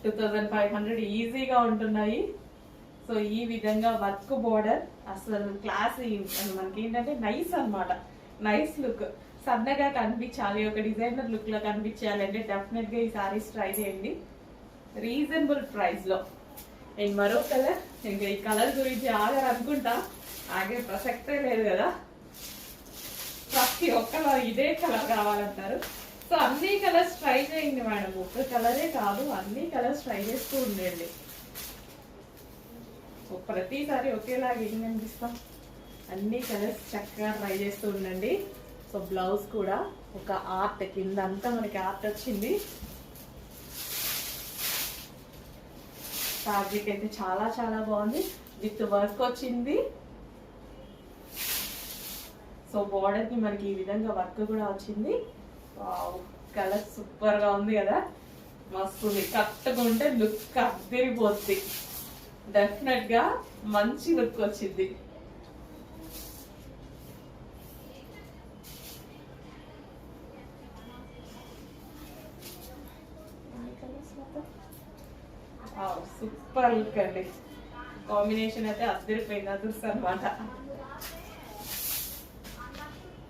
2500 ఈజీగా ఉంటున్నాయి. సో ఈ విధంగా వర్క్ బోర్డర్ అసలు క్లాస్ మనకి ఏంటంటే నైస్ అన్నమాట. నైస్ లుక్, సన్నగా కనిపించాలి, ఒక డిజైనర్ లుక్ లో కనిపించాలి అంటే డెఫినెట్ గా ఈ సారీస్ ట్రై చేయండి రీజనబుల్ ప్రైస్ లో. అండ్ మరో కలర్, ఇంకా ఈ కలర్ గురించి ఆగారు అనుకుంటా, ఆగే ప్రసక్తే లేదు కదా, ప్రతి ఒక్కరు ఇదే కలర్ కావాలంటారు. సో అన్ని కలర్స్ ట్రై చేయండి మేడం, ఒక్క కలరే కాదు అన్ని కలర్స్ ట్రై చేస్తూ ఉండండి. ప్రతిసారి ఒకేలాగా ఏం కనిపిస్తాం, అన్ని కలర్స్ చక్కగా ట్రై చేస్తూ ఉండండి. సో బ్లౌజ్ కూడా ఒక ఆర్ట్ కింద అంతా మనకి ఆర్ట్ వచ్చింది. ఫ్యాబ్రిక్ అయితే చాలా చాలా బాగుంది, విత్ వర్క్ వచ్చింది. సో బోర్డర్ కి మనకి ఈ విధంగా వర్క్ కూడా వచ్చింది. కలర్ సూపర్ గా ఉంది కదా, మస్తుంది. కట్టుకుంటే లుక్ అదిరిపోద్ది, డెఫినెట్ గా మంచి లుక్ వచ్చింది. సూపర్ లుక్ అండి, కాంబినేషన్ అయితే అదిరిపోయింది, అదుర్స్ అనమాట.